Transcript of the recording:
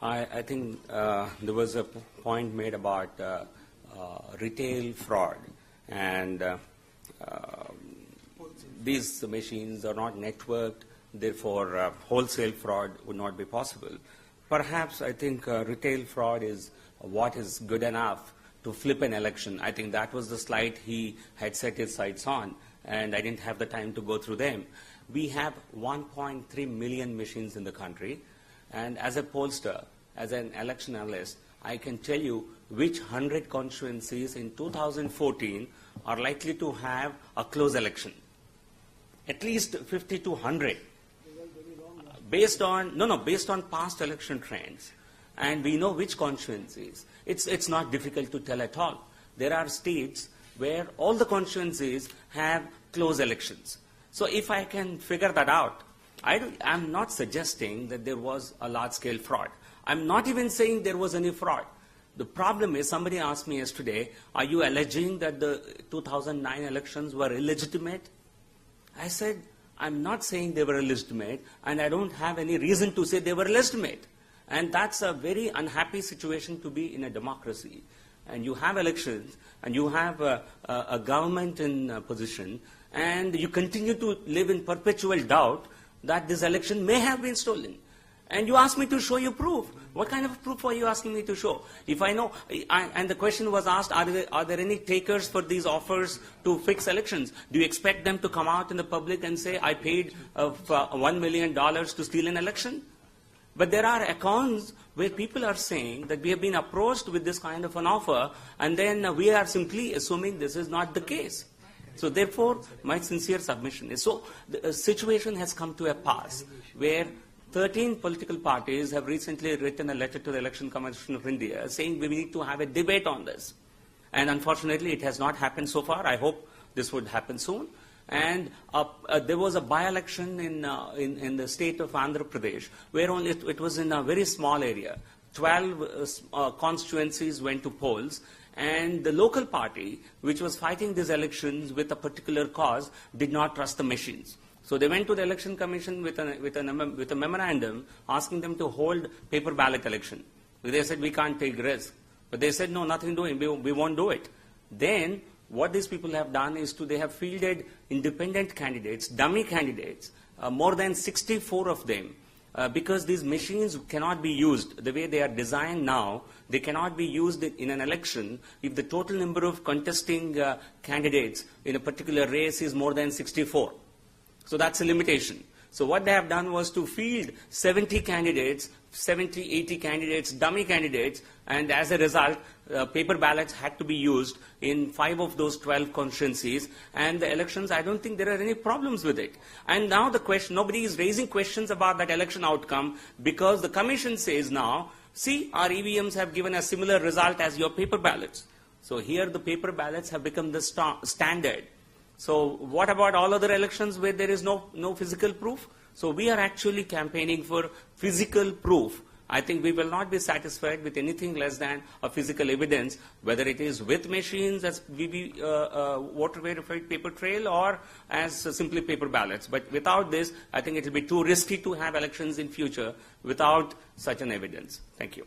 I think there was a point made about retail fraud, and these machines are not networked, therefore wholesale fraud would not be possible. Perhaps I think retail fraud is what is good enough to flip an election. I think that was the slide he had set his sights on, and I didn't have the time to go through them. We have 1.3 million machines in the country, and as a pollster, as an election analyst, I can tell you which 100 constituencies in 2014 are likely to have a close election. At least 50 to 100. Based on past election trends. And we know which constituencies. It's not difficult to tell at all. There are states where all the constituencies have close elections. So if I can figure that out, I'm not suggesting that there was a large-scale fraud. I'm not even saying there was any fraud. The problem is, somebody asked me yesterday, are you alleging that the 2009 elections were illegitimate? I said, I'm not saying they were illegitimate, and I don't have any reason to say they were illegitimate. And that's a very unhappy situation to be in a democracy. And you have elections, and you have a government in position, and you continue to live in perpetual doubt that this election may have been stolen. And you ask me to show you proof. What kind of proof are you asking me to show? If I know, and the question was asked, are there any takers for these offers to fix elections? Do you expect them to come out in the public and say, I paid $1 million to steal an election? But there are accounts where people are saying that we have been approached with this kind of an offer, and then we are simply assuming this is not the case. So therefore, my sincere submission is, so the situation has come to a pass where 13 political parties have recently written a letter to the Election Commission of India saying we need to have a debate on this. And unfortunately, it has not happened so far. I hope this would happen soon. And there was a by-election in the state of Andhra Pradesh where only it was in a very small area. 12 constituencies went to polls. And the local party, which was fighting these elections with a particular cause, did not trust the machines. So they went to the Election Commission with a memorandum asking them to hold paper ballot election. They said, we can't take risk. But they said, no, nothing doing, we won't do it. Then what these people have done is they have fielded independent candidates, dummy candidates, more than 64 of them. Because these machines cannot be used the way they are designed now, they cannot be used in an election if the total number of contesting candidates in a particular race is more than 64. So that's a limitation. So what they have done was to field 70 candidates, 70, 80 candidates, dummy candidates, and as a result, paper ballots had to be used in 5 of those 12 constituencies. And the elections, I don't think there are any problems with it. And now the question, nobody is raising questions about that election outcome because the commission says now, see, our EVMs have given a similar result as your paper ballots. So here the paper ballots have become the standard. So what about all other elections where there is no physical proof? So we are actually campaigning for physical proof. I think we will not be satisfied with anything less than a physical evidence, whether it is with machines as voter verified paper trail or as simply paper ballots. But without this, I think it will be too risky to have elections in future without such an evidence. Thank you.